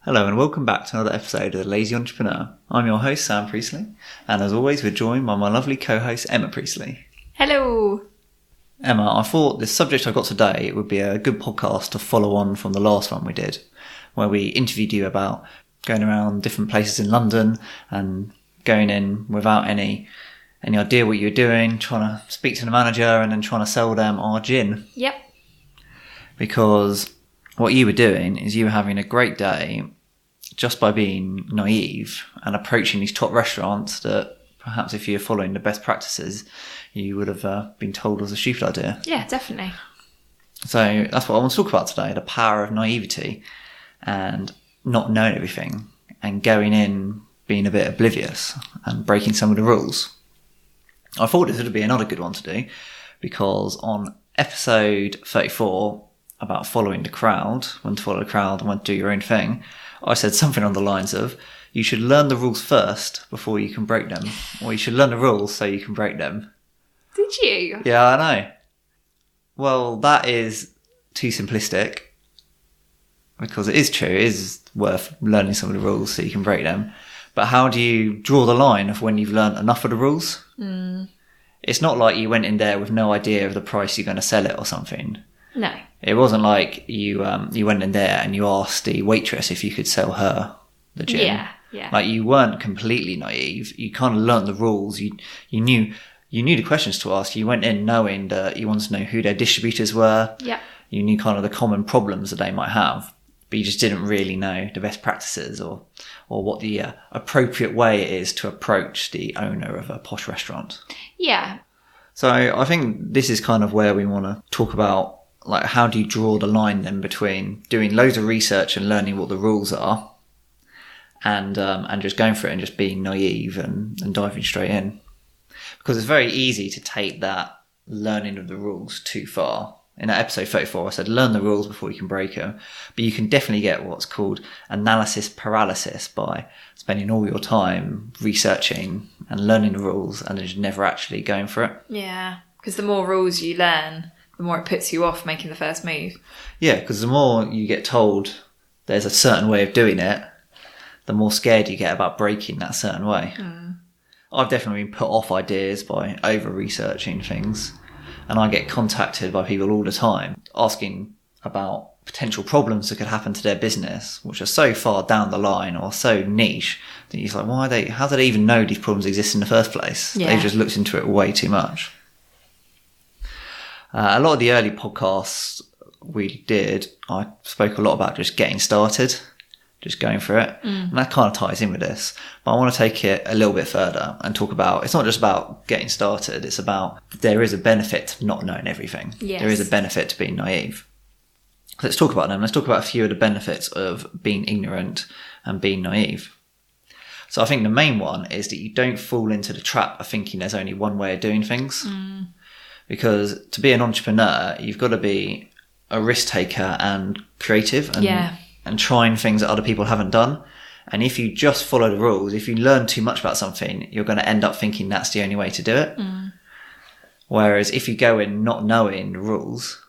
Hello and welcome back to another episode of The Lazy Entrepreneur. I'm your host, Sam Priestley, and as always we're joined by my lovely co-host, Emma Priestley. Hello! Emma, I thought the subject I got today would be a good podcast to follow on from the last one we did, where we interviewed you about going around different places in London and going in without any idea what you were doing, trying to speak to the manager and then trying to sell them our gin. Yep. Because what you were doing is you were having a great day just by being naive and approaching these top restaurants that perhaps if you're following the best practices, you would have been told was a stupid idea. Yeah, definitely. So that's what I want to talk about today, the power of naivety and not knowing everything and going in being a bit oblivious and breaking some of the rules. I thought this would be another good one to do because on episode 34 about following the crowd, when to follow the crowd and when to do your own thing, I said something on the lines of, you should learn the rules first before you can break them, or you should learn the rules so you can break them. Did you? Yeah, I know. Well, that is too simplistic, because it is true, it is worth learning some of the rules so you can break them. But how do you draw the line of when you've learned enough of the rules? It's not like you went in there with no idea of the price you're going to sell it or something. No. It wasn't like you went in there and you asked the waitress if you could sell her the gin. Yeah. Like you weren't completely naive. You kind of learnt the rules. You knew the questions to ask. You went in knowing that you wanted to know who their distributors were. Yeah. You knew kind of the common problems that they might have, but you just didn't really know the best practices or what the appropriate way it is to approach the owner of a posh restaurant. Yeah. So I think this is kind of where we want to talk about, like, how do you draw the line then between doing loads of research and learning what the rules are and just going for it and just being naive and diving straight in. Because it's very easy to take that learning of the rules too far. In episode 34, I said, learn the rules before you can break them. But you can definitely get what's called analysis paralysis by spending all your time researching and learning the rules and then just never actually going for it. Yeah, because the more rules you learn, the more it puts you off making the first move. Yeah, because the more you get told there's a certain way of doing it, the more scared you get about breaking that certain way. I've definitely been put off ideas by over-researching things, and I get contacted by people all the time asking about potential problems that could happen to their business, which are so far down the line or so niche that you're like, how do they even know these problems exist in the first place? Yeah. They've just looked into it way too much. A lot of the early podcasts we did, I spoke a lot about just getting started, just going for it. And that kind of ties in with this. But I want to take it a little bit further and talk about, it's not just about getting started, it's about there is a benefit to not knowing everything. Yes. There is a benefit to being naive. Let's talk about them. Let's talk about a few of the benefits of being ignorant and being naive. So I think the main one is that you don't fall into the trap of thinking there's only one way of doing things. Because to be an entrepreneur, you've got to be a risk taker and creative and trying things that other people haven't done. And if you just follow the rules, if you learn too much about something, you're going to end up thinking that's the only way to do it. Whereas if you go in not knowing the rules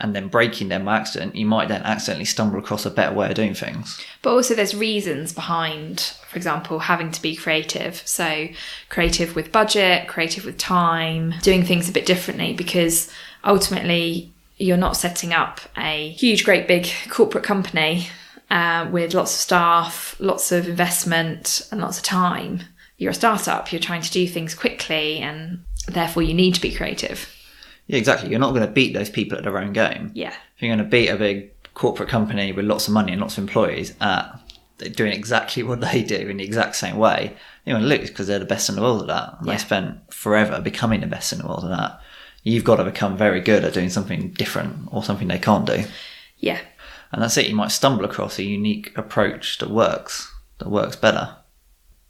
and then breaking them by accident, you might then accidentally stumble across a better way of doing things. But also there's reasons behind, for example, having to be creative. So creative with budget, creative with time, doing things a bit differently, because ultimately you're not setting up a huge, great big corporate company with lots of staff, lots of investment and lots of time. You're a startup, you're trying to do things quickly and therefore you need to be creative. Yeah, exactly. You're not going to beat those people at their own game. Yeah. If you're going to beat a big corporate company with lots of money and lots of employees at doing exactly what they do in the exact same way, you're going to lose because they're the best in the world at that. And They spent forever becoming the best in the world at that. You've got to become very good at doing something different or something they can't do. Yeah. And that's it. You might stumble across a unique approach that works better.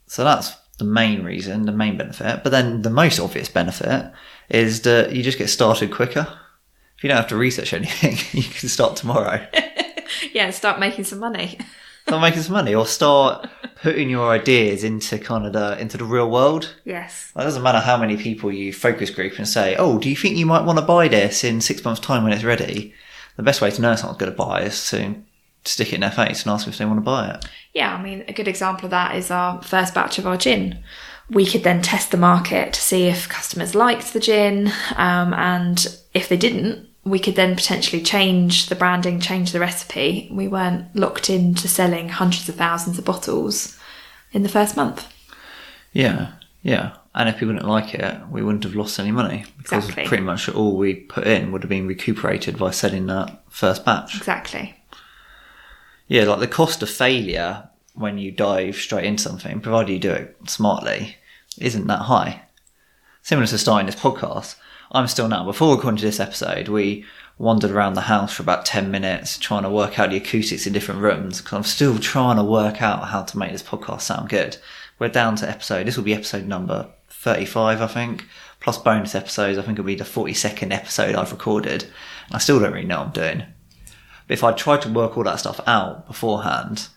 So that's the main reason, the main benefit. But then the most obvious benefit is that you just get started quicker. If you don't have to research anything, you can start tomorrow. Yeah, start making some money. Start making some money, or start putting your ideas into the real world. Yes. It doesn't matter how many people you focus group and say, oh, do you think you might want to buy this in 6 months' time when it's ready? The best way to know someone's going to buy is to stick it in their face and ask them if they want to buy it. Yeah, I mean, a good example of that is our first batch of our gin. We could then test the market to see if customers liked the gin, and if they didn't, we could then potentially change the branding, change the recipe. We weren't locked into selling hundreds of thousands of bottles in the first month. Yeah. And if people didn't like it, we wouldn't have lost any money, because Exactly. pretty much all we put in would have been recuperated by selling that first batch. Exactly. Yeah, like the cost of failure when you dive straight into something, provided you do it smartly, isn't that high. Similar to starting this podcast, I'm still now, before recording this episode, we wandered around the house for about 10 minutes trying to work out the acoustics in different rooms, because I'm still trying to work out how to make this podcast sound good. We're down to this will be episode number 35, I think, plus bonus episodes. I think it'll be the 42nd episode I've recorded, and I still don't really know what I'm doing. But if I tried to work all that stuff out beforehand,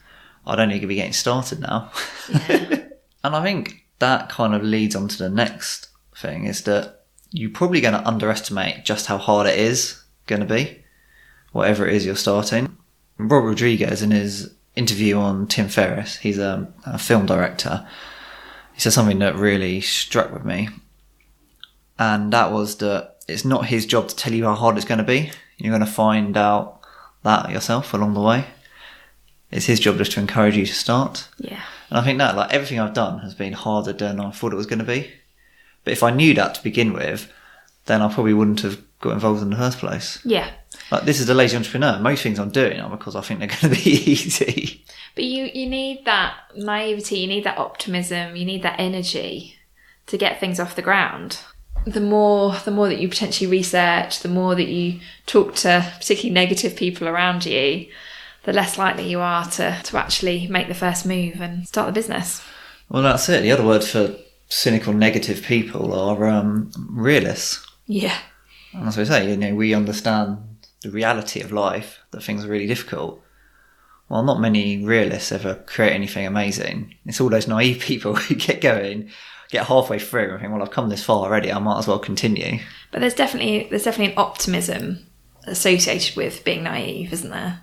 I'd only be getting started now. Yeah. And I think that kind of leads on to the next thing, is that you're probably going to underestimate just how hard it is going to be, whatever it is you're starting. Rob Rodriguez, in his interview on Tim Ferriss, he's a film director, he said something that really struck with me, and that was that it's not his job to tell you how hard it's going to be. You're going to find out that yourself along the way. It's his job just to encourage you to start. Yeah. And I think that, like, everything I've done has been harder than I thought it was going to be. But if I knew that to begin with, then I probably wouldn't have got involved in the first place. Yeah. Like, this is the lazy entrepreneur. Most things I'm doing are because I think they're going to be easy. But you need that naivety, you need that optimism, you need that energy to get things off the ground. The more that you potentially research, the more that you talk to particularly negative people around you, the less likely you are to actually make the first move and start the business. Well, that's it. The other word for cynical, negative people are realists. Yeah. And as I say, we understand the reality of life, that things are really difficult. Well, not many realists ever create anything amazing. It's all those naive people who get going, get halfway through and think, well, I've come this far already, I might as well continue. But there's definitely an optimism associated with being naive, isn't there?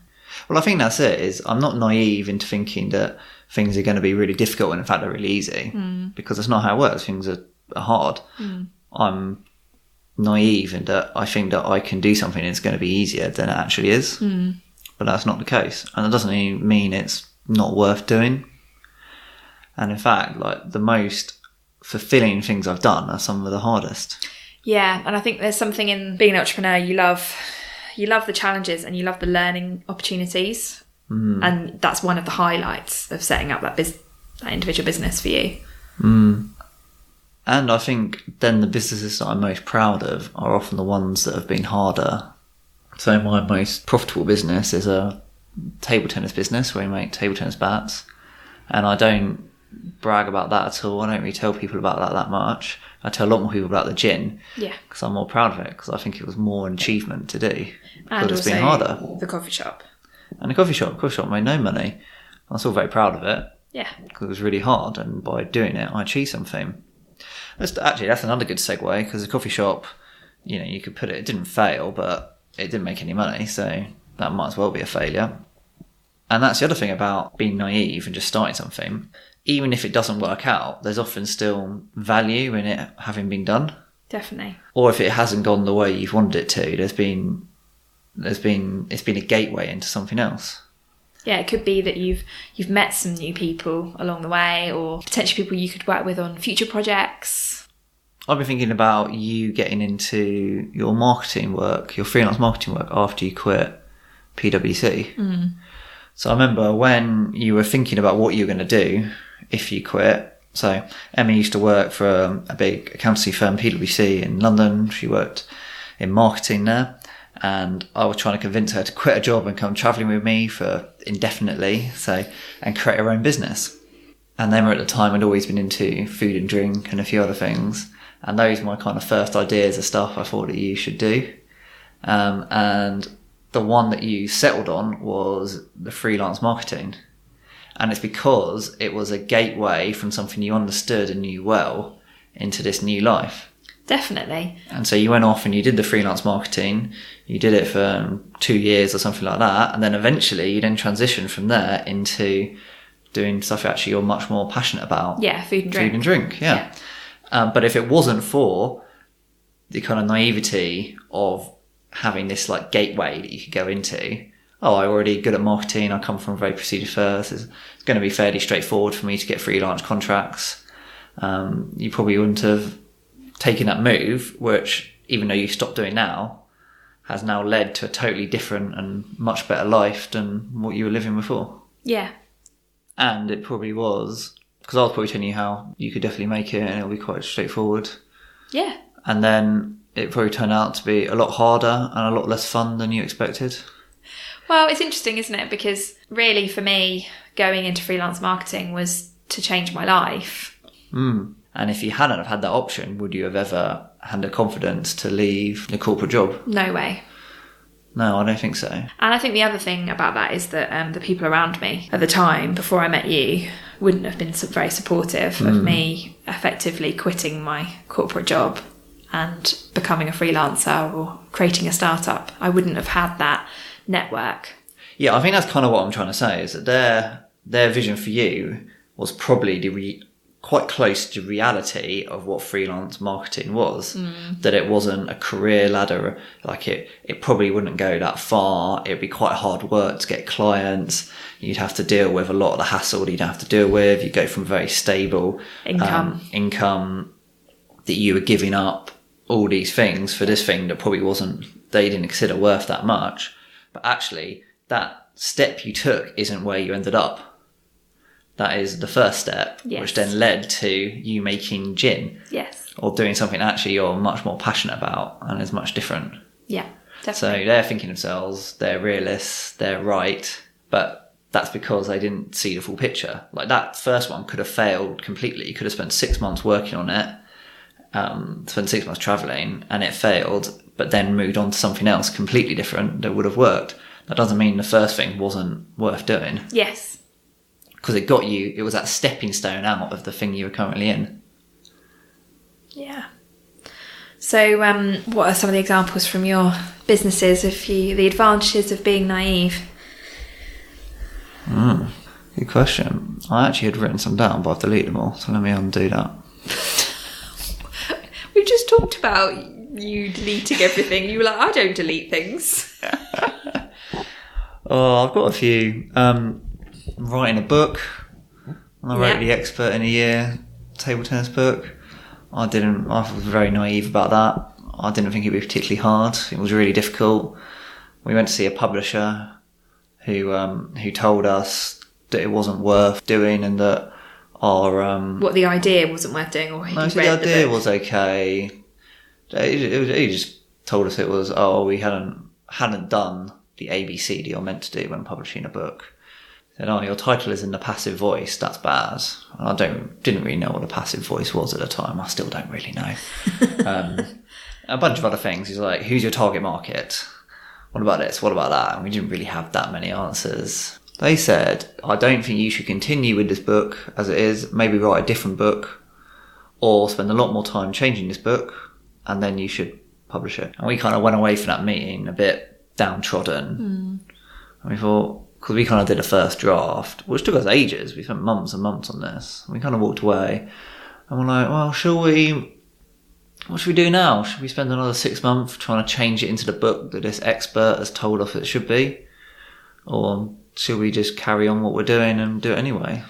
Well, I think that's it, is I'm not naive into thinking that things are going to be really difficult when in fact they're really easy, because that's not how it works. Things are hard. I'm naive in that I think that I can do something and it's going to be easier than it actually is. But that's not the case. And that doesn't even mean it's not worth doing. And in fact, like, the most fulfilling things I've done are some of the hardest. Yeah, and I think there's something in being an entrepreneur, you love the challenges and you love the learning opportunities. And that's one of the highlights of setting up that individual business for you. And I think then the businesses that I'm most proud of are often the ones that have been harder. So my most profitable business is a table tennis business where we make table tennis bats. And I don't brag about that at all. I don't really tell people about that much. I tell a lot more people about the gin. Yeah. Because I'm more proud of it, because I think it was more an achievement to do. And it's been harder. The coffee shop. And the coffee shop made no money. I'm still very proud of it. Yeah. Because it was really hard, and by doing it, I achieved something. That's another good segue, because the coffee shop, you could put it didn't fail, but it didn't make any money, so that might as well be a failure. And that's the other thing about being naive and just starting something. Even if it doesn't work out, there's often still value in it having been done. Definitely. Or if it hasn't gone the way you've wanted it to, it's been a gateway into something else. Yeah, it could be that you've met some new people along the way, or potentially people you could work with on future projects. I've been thinking about you getting into your marketing work, your freelance marketing work, after you quit PwC. So I remember when you were thinking about what you were going to do if you quit. So Emma used to work for a big accountancy firm, PwC, in London. She worked in marketing there. And I was trying to convince her to quit a job and come travelling with me for indefinitely, and create her own business. And Emma at the time had always been into food and drink and a few other things. And those were my kind of first ideas of stuff I thought that you should do. And the one that you settled on was the freelance marketing. And it's because it was a gateway from something you understood and knew well into this new life. Definitely. And so you went off and you did the freelance marketing, you did it for 2 years or something like that, and then eventually you then transitioned from there into doing stuff actually you're much more passionate about. Yeah, food and drink. Food and drink, yeah. But if it wasn't for the kind of naivety of having this like gateway that you could go into, I'm already good at marketing, I come from a very procedure first, it's going to be fairly straightforward for me to get freelance contracts, you probably wouldn't have taken that move, which even though you stopped doing now, has now led to a totally different and much better life than what you were living before. Yeah. And it probably was, because I was probably telling you how you could definitely make it and it'll be quite straightforward. Yeah. And then it probably turned out to be a lot harder and a lot less fun than you expected. Well, it's interesting, isn't it? Because really for me, going into freelance marketing was to change my life. And if you hadn't have had that option, would you have ever had the confidence to leave the corporate job? No way. No, I don't think so. And I think the other thing about that is that the people around me at the time, before I met you, wouldn't have been very supportive of me effectively quitting my corporate job and becoming a freelancer or creating a startup. I wouldn't have had that network. Yeah, I think that's kind of what I'm trying to say, is that their vision for you was probably quite close to reality of what freelance marketing was. That it wasn't a career ladder, like it probably wouldn't go that far. It'd be quite hard work to get clients. You'd have to deal with a lot of the hassle that you'd have to deal with. You go from very stable income that you were giving up all these things for this thing that probably they didn't consider worth that much. But actually, that step you took isn't where you ended up. That is the first step, which then led to you making gin. Yes. Or doing something actually you're much more passionate about and is much different. Yeah, definitely. So they're thinking themselves, they're realists, they're right, but that's because they didn't see the full picture. Like that first one could have failed completely. You could have spent 6 months working on it, spent 6 months travelling, and it failed, but then moved on to something else completely different that would have worked. That doesn't mean the first thing wasn't worth doing. Yes. Because it was that stepping stone out of the thing you were currently in. Yeah. So what are some of the examples from your businesses the advantages of being naive? Good question. I actually had written some down, but I've deleted them all, so let me undo that. We just talked about you deleting everything. You were like, I don't delete things. Oh, I've got a few. Writing a book. I wrote The Expert in a Year table tennis book. I was very naive about that. I didn't think it'd be particularly hard. It was really difficult. We went to see a publisher who told us that it wasn't worth doing and that our what the idea wasn't worth doing, or no, so the idea was okay. He just told us it was we hadn't done the ABC that you're meant to do when publishing a book. Said, your title is in the passive voice, that's bad. And I didn't really know what a passive voice was at the time. I still don't really know. A bunch of other things. He's like, who's your target market? What about this? What about that? And we didn't really have that many answers. They said, I don't think you should continue with this book as it is. Maybe write a different book or spend a lot more time changing this book and then you should publish it. And we kind of went away from that meeting a bit downtrodden. And we thought, because we kind of did a first draft, which took us ages. We spent months and months on this. We kind of walked away and we're like, well, what should we do now? Should we spend another 6 months trying to change it into the book that this expert has told us it should be? Or should we just carry on what we're doing and do it anyway?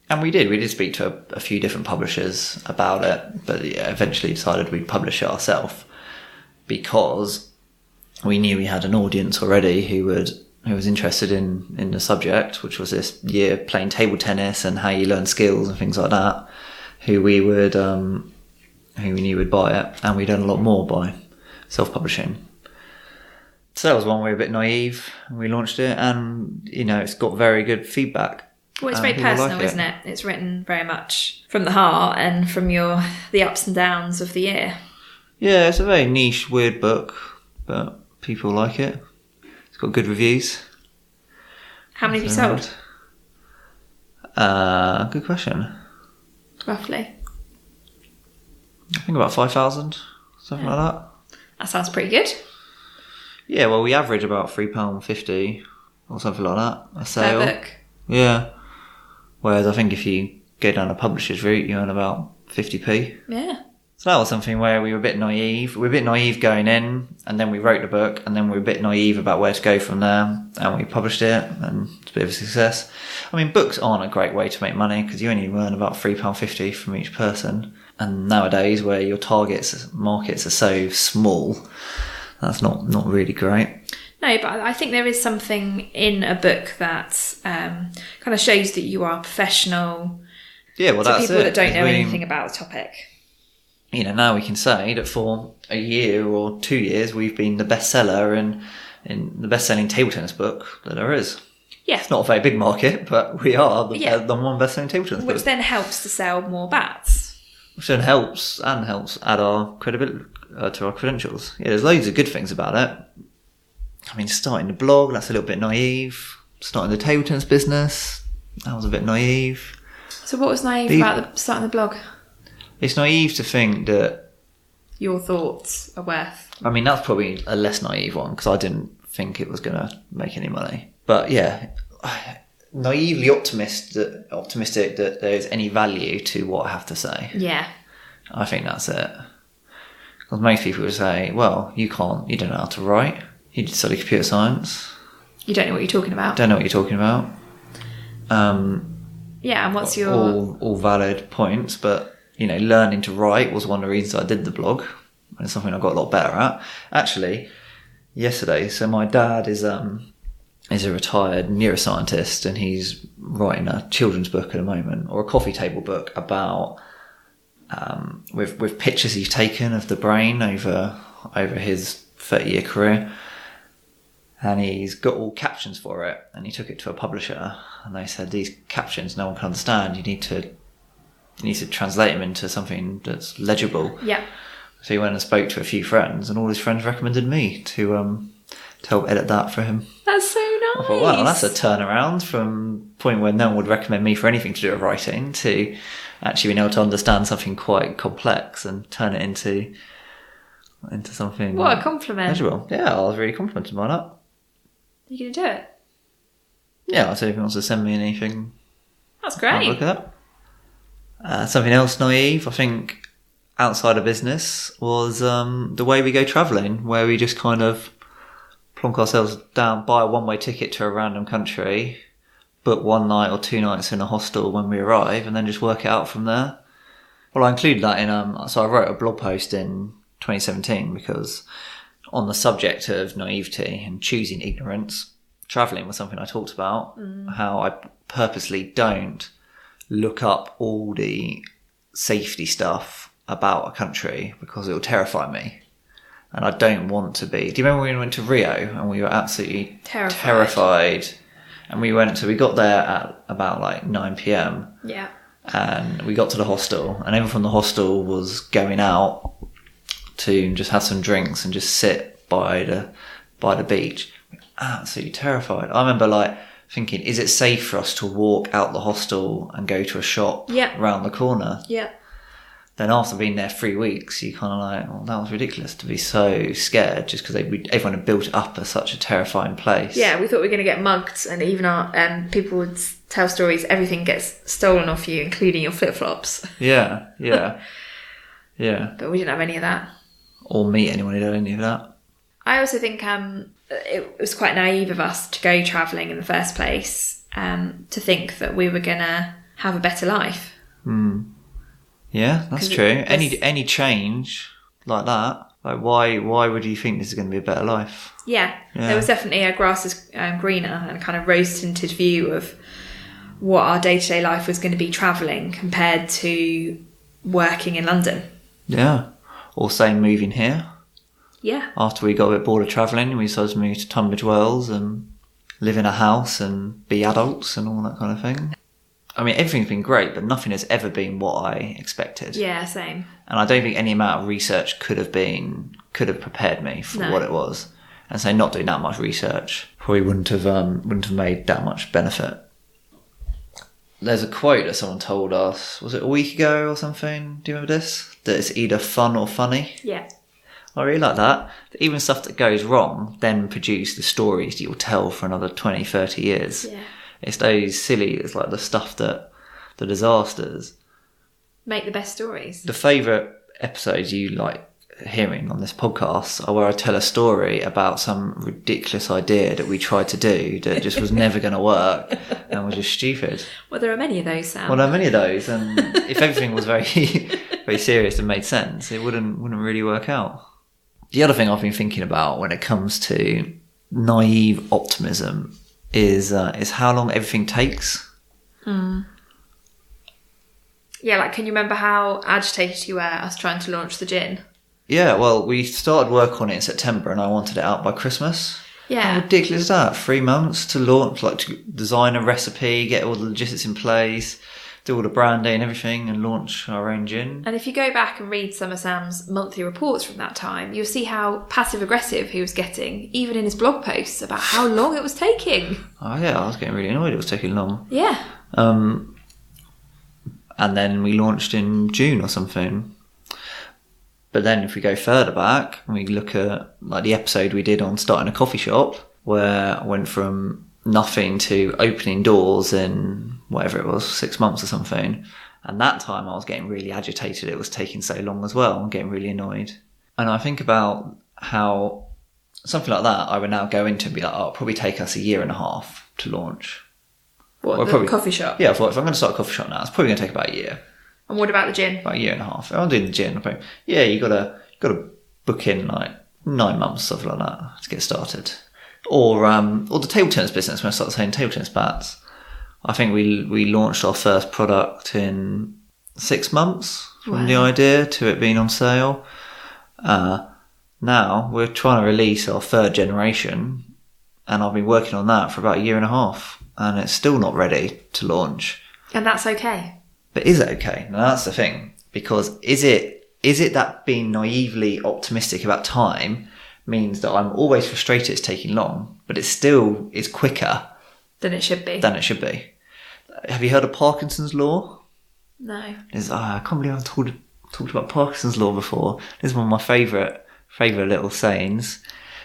And we did. We did speak to a few different publishers about it, but eventually decided we'd publish it ourselves because we knew we had an audience already who was interested in the subject, which was this year playing table tennis and how you learn skills and things like that, who we knew would buy it, and we'd done a lot more by self-publishing. So that was one way a bit naive. We launched it and, it's got very good feedback. Well, it's very personal, isn't it? It's written very much from the heart and from the ups and downs of the year. Yeah, it's a very niche, weird book, but people like it. It's got good reviews. How many have you sold? Good question. Roughly. I think about 5,000, something like that. That sounds pretty good. Yeah, well, we average about £3.50 or something like that a sale. Per book. Yeah. Whereas I think if you go down a publisher's route, you earn about 50p. Yeah. So that was something where we were a bit naive. We were a bit naive going in, and then we wrote the book, and then we were a bit naive about where to go from there, and we published it, and it's a bit of a success. I mean, books aren't a great way to make money because you only earn about £3.50 from each person. And nowadays, where your markets are so small, that's not really great. No, but I think there is something in a book that kind of shows that you are professional. Yeah, well, that's it. To people that don't know anything about the topic. You know, now we can say that for a year or 2 years, we've been the bestseller in the best-selling table tennis book that there is. Yeah. It's not a very big market, but we are the one best-selling table tennis book. Which then helps to sell more bats. Which then helps add our credibility to our credentials. Yeah, there's loads of good things about it. I mean, starting the blog, that's a little bit naive. Starting the table tennis business, that was a bit naive. So what was naive about starting the blog? It's naive to think that... Your thoughts are worth... I mean, that's probably a less naive one, because I didn't think it was going to make any money. But yeah, naively optimistic that there's any value to what I have to say. Yeah. I think that's it. Because most people would say, well, you don't know how to write. You did study computer science. You don't know what you're talking about. Don't know what you're talking about. Yeah, and what's your... All valid points, but... You know, learning to write was one of the reasons I did the blog. And it's something I got a lot better at. Actually, yesterday, so my dad is a retired neuroscientist, and he's writing a children's book at the moment, or a coffee table book about with pictures he's taken of the brain over his 30-year career. And he's got all captions for it, and he took it to a publisher, and they said, these captions no one can understand, you need to translate them into something that's legible. Yeah. So he went and spoke to a few friends, and all his friends recommended me to help edit that for him. That's so nice. I thought, wow, that's a turnaround from the point where no one would recommend me for anything to do with writing to actually being able to understand something quite complex and turn it into something. What a compliment. Legible. Yeah, I was really complimented by that. Are you going to do it? Yeah, so if he wants to send me anything, that's great. I'll look at that. Something else naive, I think, outside of business was the way we go travelling, where we just kind of plonk ourselves down, buy a one-way ticket to a random country, book 1 night or 2 nights in a hostel when we arrive, and then just work it out from there. Well, I included that in... So I wrote a blog post in 2017 because on the subject of naivety and choosing ignorance, travelling was something I talked about, how I purposely don't look up all the safety stuff about a country because it will terrify me. And I don't want to be... Do you remember when we went to Rio and we were absolutely terrified? And we got there at about like 9 p.m. Yeah. And we got to the hostel, and everyone from the hostel was going out to just have some drinks and just sit by the beach. We were absolutely terrified. I remember like thinking, is it safe for us to walk out the hostel and go to a shop around the corner? Yeah. Then after being there 3 weeks, you kind of like, well, that was ridiculous to be so scared just because everyone had built it up as such a terrifying place. Yeah, we thought we were going to get mugged, and even our people would tell stories, everything gets stolen off you, including your flip-flops. Yeah. But we didn't have any of that. Or meet anyone who did any of that. I also think it was quite naive of us to go travelling in the first place, to think that we were going to have a better life. Yeah, that's true. Any change like that, like why would you think this is going to be a better life? Yeah. There was definitely a grass is greener and a kind of rose-tinted view of what our day-to-day life was going to be travelling compared to working in London. Yeah. Or say moving here. Yeah. After we got a bit bored of travelling, we decided to move to Tunbridge Wells and live in a house and be adults and all that kind of thing. I mean, everything's been great, but nothing has ever been what I expected. Yeah, same. And I don't think any amount of research could have prepared me for what it was. And so not doing that much research probably wouldn't have made that much benefit. there's a quote that someone told us, was it a week ago or something? Do you remember this? That it's either fun or funny. Yeah. I really like that. Even stuff that goes wrong then produce the stories that you'll tell for another 20, 30 years. Yeah. It's those silly, it's like the stuff that, the disasters. Make the best stories. The favourite episodes you like hearing on this podcast are where I tell a story about some ridiculous idea that we tried to do that just was never going to work and was just stupid. Well, there are many of those, Sam. Well, there are many of those, and if everything was very, very serious and made sense, it wouldn't really work out. The other thing I've been thinking about when it comes to naive optimism is how long everything takes. Yeah, like, can you remember how agitated you were us trying to launch the gin? Yeah, well, we started work on it in September and I wanted it out by Christmas. Yeah. How ridiculous is that? 3 months to launch, like to design a recipe, get all the logistics in place, do all the branding and everything and launch our own gin. And if you go back and read some of Sam's monthly reports from that time, you'll see how passive-aggressive he was getting, even in his blog posts, about how long it was taking. Oh yeah, I was getting really annoyed it was taking long. Yeah. And then we launched in June or something. But then if we go further back and we look at like the episode we did on starting a coffee shop, where I went from nothing to opening doors in whatever it was, 6 months or something. And that time I was getting really agitated. It was taking so long as well. I'm getting really annoyed. And I think about how something like that I would now go into and be like, oh, it'll probably take us 1.5 years to launch. What, Well, the probably- coffee shop? Yeah, I thought if I'm going to start a coffee shop now, it's probably going to take about a year. And what about the gin? About 1.5 years. If I'm doing the gin, yeah, you gotta book in like 9 months, something like that, to get started. Or the table tennis business. When I started selling table tennis bats, I think we launched our first product in 6 months from the idea to it being on sale. Now we're trying to release our 3rd generation, and I've been working on that for about 1.5 years, and it's still not ready to launch. And that's okay. But is it okay? Now that's the thing, because is it that being naively optimistic about time means that I'm always frustrated it's taking long, but it still is quicker Than it should be. than it should be. Have you heard of Parkinson's law? No. I can't believe I've talked about Parkinson's law before. This is one of my favourite little sayings.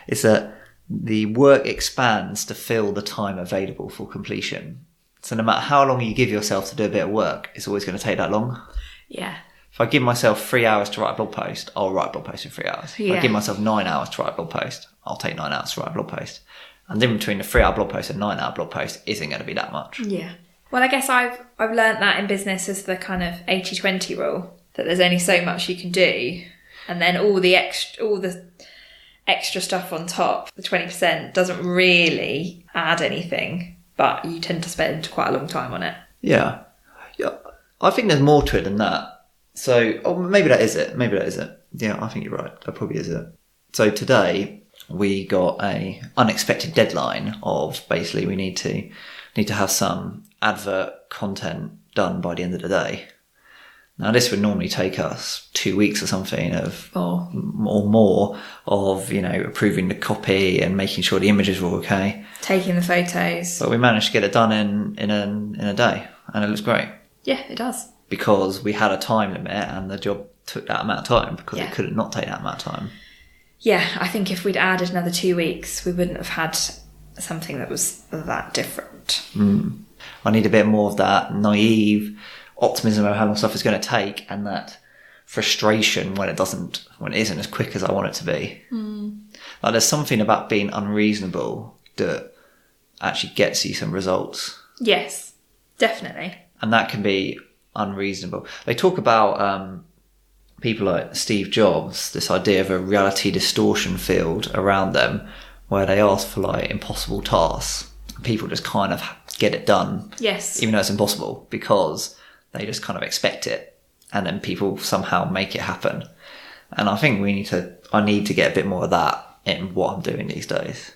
It's that the work expands to fill the time available for completion. So no matter how long you give yourself to do a bit of work, it's always going to take that long. Yeah. If I give myself 3 hours to write a blog post, I'll write a blog post in 3 hours. If I Yeah. give myself 9 hours to write a blog post, I'll take 9 hours to write a blog post. And then between the 3 hour blog post and 9 hour blog post isn't going to be that much. Yeah. Well, I guess I've learnt that in business as the kind of 80-20 rule, that there's only so much you can do, and then all the extra stuff on top, the 20%, doesn't really add anything, but you tend to spend quite a long time on it. Yeah. I think there's more to it than that. So, maybe that is it. Yeah, I think you're right. That probably is it. So today we got a unexpected deadline of basically we need to have some advert content done by the end of the day. Now this would normally take us 2 weeks or something or more of, approving the copy and making sure the images were okay. Taking the photos. But we managed to get it done in a day, and it looks great. Yeah, it does. Because we had a time limit and the job took that amount of time, because it could not take that amount of time. Yeah, I think if we'd added another 2 weeks, we wouldn't have had something that was that different. I need a bit more of that naive optimism about how long stuff is going to take, and that frustration when it isn't as quick as I want it to be. Like there's something about being unreasonable that actually gets you some results. Yes, definitely. And that can be unreasonable. They talk about people like Steve Jobs, this idea of a reality distortion field around them, where they ask for like impossible tasks. People just kind of get it done. Yes. Even though it's impossible, because they just kind of expect it, and then people somehow make it happen. And I think I need to get a bit more of that in what I'm doing these days.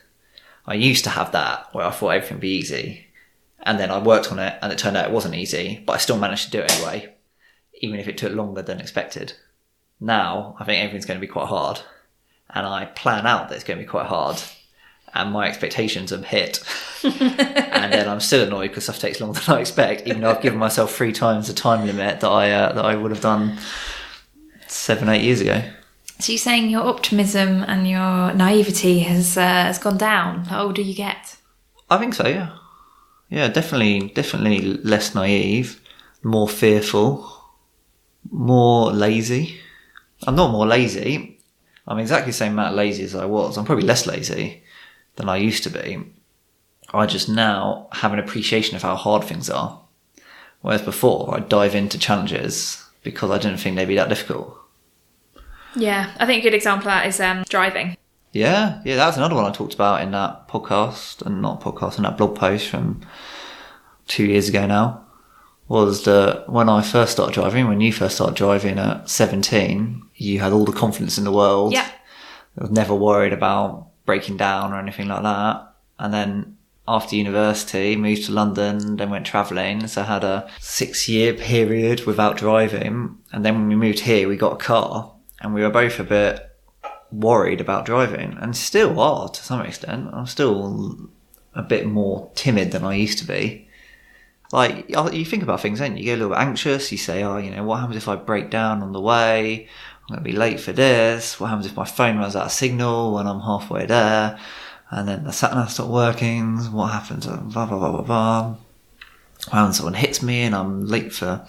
I used to have that where I thought everything would be easy, and then I worked on it and it turned out it wasn't easy, but I still managed to do it anyway, even if it took longer than expected. Now I think everything's going to be quite hard, and I plan out that it's going to be quite hard, and my expectations have hit. And then I'm still annoyed because stuff takes longer than I expect, even though I've given myself 3 times the time limit that I would have done 7-8 years ago. So you're saying your optimism and your naivety has gone down the older you get? I think so, yeah. Yeah, definitely less naive, more fearful, more lazy. I'm not more lazy. I'm exactly the same amount of lazy as I was. I'm probably less lazy than I used to be. I just now have an appreciation of how hard things are. Whereas before, I'd dive into challenges because I didn't think they'd be that difficult. Yeah, I think a good example of that is driving. Yeah, that's another one I talked about in that in that blog post from 2 years ago now, was that when I first started driving, when you first started driving at 17, you had all the confidence in the world. Yeah. I was never worried about breaking down or anything like that. And then after university, moved to London, then went travelling. So I had a 6-year period without driving. And then when we moved here, we got a car. And we were both a bit worried about driving, and still are to some extent. I'm still a bit more timid than I used to be. Like, you think about things, don't you? You get a little bit anxious. You say, what happens if I break down on the way? I'm going to be late for this. What happens if my phone runs out of signal when I'm halfway there? And then the sat-nav stops working. What happens? Blah, blah, blah, blah, blah. What happens if someone hits me and I'm late for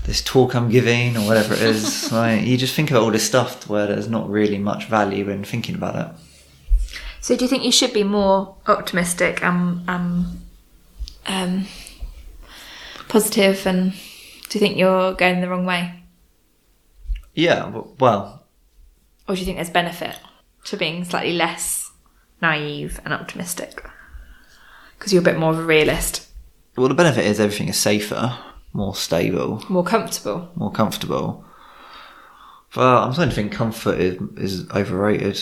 this talk I'm giving or whatever it is? Like, you just think about all this stuff where there's not really much value in thinking about it. So do you think you should be more optimistic and positive, and do you think you're going the wrong way? Yeah, well... Or do you think there's benefit to being slightly less naive and optimistic? Because you're a bit more of a realist. Well, the benefit is everything is safer, more stable. More comfortable. But I'm starting to think comfort is overrated.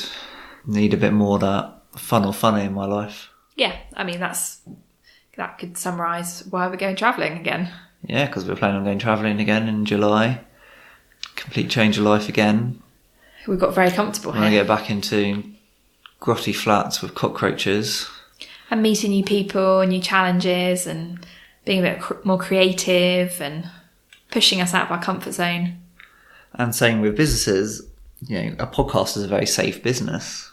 Need a bit more of that fun or funny in my life. Yeah, I mean, that could summarise why we're going travelling again. Yeah, because we're planning on going travelling again in July. Complete change of life again. We've got very comfortable here. When I get back into grotty flats with cockroaches. And meeting new people, new challenges, and being a bit more creative and pushing us out of our comfort zone. And same with businesses. A podcast is a very safe business.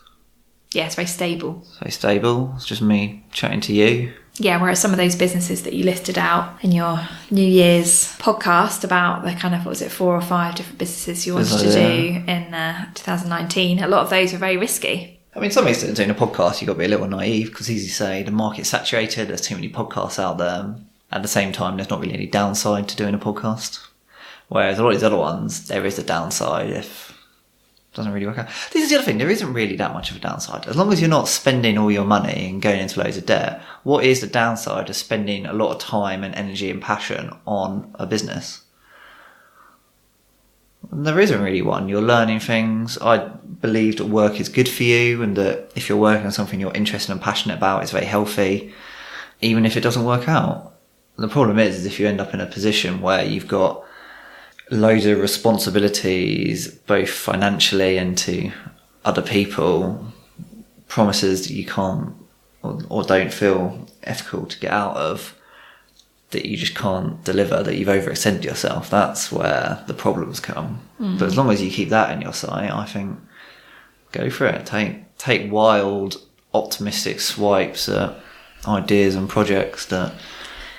Yeah, it's very stable. It's just me chatting to you. Yeah, whereas some of those businesses that you listed out in your New Year's podcast about the kind of, 4 or 5 different businesses you wanted to do in 2019, a lot of those were very risky. I mean, some extent doing a podcast, you've got to be a little naive because, as you say, the market's saturated, there's too many podcasts out there. At the same time, there's not really any downside to doing a podcast. Whereas a lot of these other ones, there is a downside if it doesn't really work out. This is the other thing, there isn't really that much of a downside. As long as you're not spending all your money and going into loads of debt, what is the downside of spending a lot of time and energy and passion on a business? There isn't really one. You're learning things. I believe that work is good for you, and that if you're working on something you're interested and passionate about, it's very healthy, even if it doesn't work out. The problem is if you end up in a position where you've got loads of responsibilities, both financially and to other people, promises that you can't or don't feel ethical to get out of, that you just can't deliver, that you've overextended yourself, that's where the problems come. Mm-hmm. But as long as you keep that in your sight, I think go for it. Take wild, optimistic swipes at ideas and projects that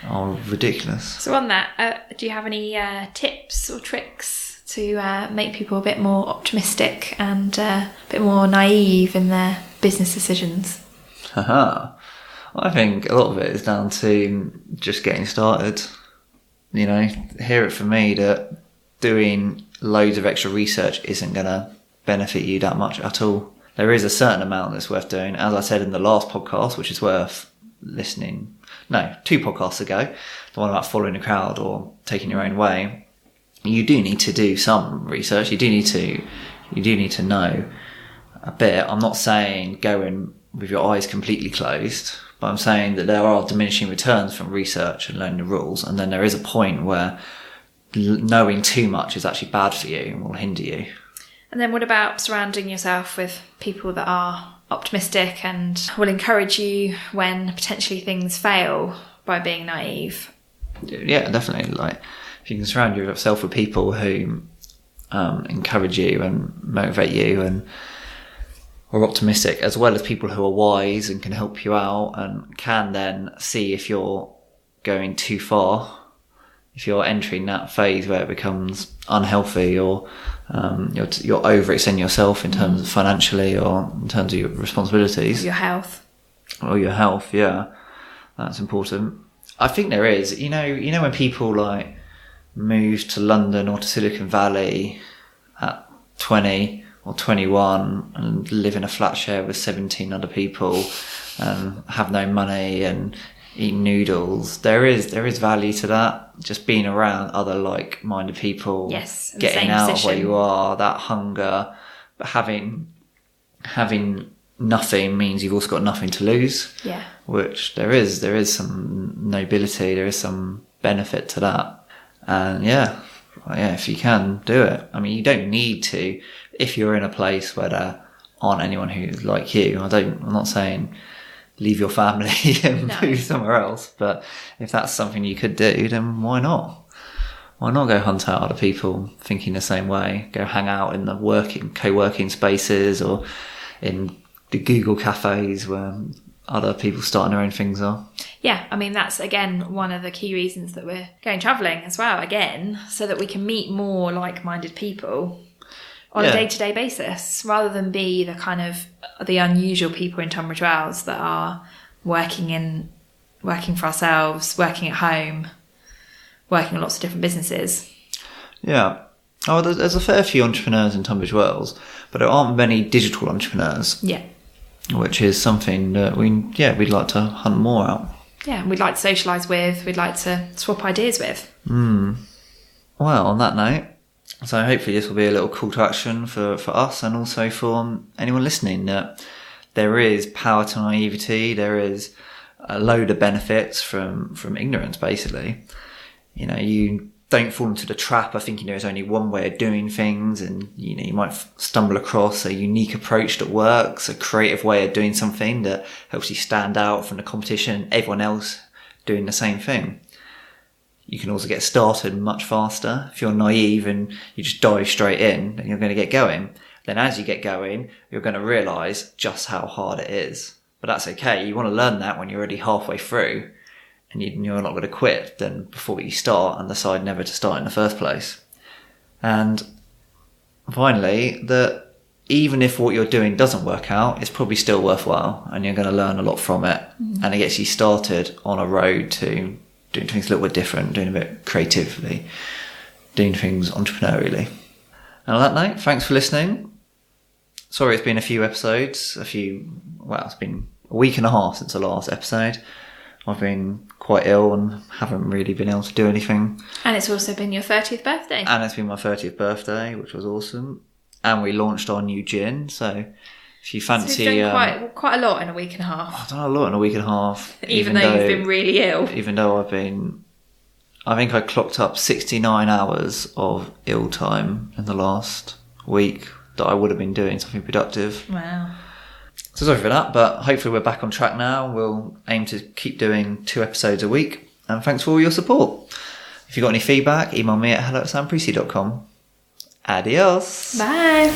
are ridiculous. So on that, do you have any tips or tricks to make people a bit more optimistic and a bit more naive in their business decisions? I think a lot of it is down to just getting started. Hear it from me that doing loads of extra research isn't going to benefit you that much at all. There is a certain amount that's worth doing. As I said in the last podcast, which is worth listening. No, 2 podcasts ago, the one about following the crowd or taking your own way. You do need to do some research. You do need to know a bit. I'm not saying go in with your eyes completely closed, but I'm saying that there are diminishing returns from research and learning the rules, and then there is a point where knowing too much is actually bad for you and will hinder you. And then what about surrounding yourself with people that are optimistic and will encourage you when potentially things fail by being naive. Yeah, definitely. Like, if you can surround yourself with people who encourage you and motivate you and are optimistic, as well as people who are wise and can help you out and can then see if you're going too far, if you're entering that phase where it becomes unhealthy, or you're overextending yourself in terms of financially or in terms of your responsibilities. Your health. Or your health, yeah. That's important. I think there is, you know when people like move to London or to Silicon Valley at 20 or 21 and live in a flat share with 17 other people and have no money and eat noodles, there is value to that. Just being around other like-minded people, yes, getting out of where you are, that hunger. But having nothing means you've also got nothing to lose. Yeah. Which there is some nobility, there is some benefit to that. And yeah, if you can do it. I mean, you don't need to, if you're in a place where there aren't anyone who's like you. I'm not saying leave your family and move somewhere else, but if that's something you could do, then why not? Why not go hunt out other people thinking the same way? Go hang out in the co-working spaces or in the Google cafes where other people starting their own things are. Yeah, I mean, that's, again, one of the key reasons that we're going travelling as well, again, so that we can meet more like-minded people on a day-to-day basis, rather than be the kind of the unusual people in Tunbridge Wells that are working for ourselves, working at home, working in lots of different businesses. Yeah. Oh, there's a fair few entrepreneurs in Tunbridge Wells, but there aren't many digital entrepreneurs. Yeah. Which is something that we'd like to hunt more out. Yeah, we'd like to socialise with, we'd like to swap ideas with. Well, on that note, so hopefully this will be a little call to action for us and also for anyone listening, that there is power to naivety, there is a load of benefits from ignorance, basically. You don't fall into the trap of thinking there's only one way of doing things, and you might stumble across a unique approach that works, a creative way of doing something that helps you stand out from the competition, everyone else doing the same thing. You can also get started much faster. If you're naive and you just dive straight in, then you're going to get going. Then as you get going, you're going to realise just how hard it is. But that's okay. You want to learn that when you're already halfway through and you're not going to quit then before you start and decide never to start in the first place. And finally, that even if what you're doing doesn't work out, it's probably still worthwhile and you're going to learn a lot from it. And it gets you started on a road to doing things a little bit different, doing a bit creatively, doing things entrepreneurially. And on that note, thanks for listening. Sorry it's been a few episodes, it's been a week and a half since the last episode. I've been quite ill and haven't really been able to do anything. And it's also been your 30th birthday. And it's been my 30th birthday, which was awesome. And we launched our new gin, so if you fancy... So you've done quite a lot in a week and a half. I've done a lot in a week and a half. Even though you've been really ill. Even though I think I clocked up 69 hours of ill time in the last week that I would have been doing something productive. Wow. So sorry for that, but hopefully we're back on track now. We'll aim to keep doing 2 episodes a week. And thanks for all your support. If you've got any feedback, email me at hello@samprisi.com. Adios. Bye.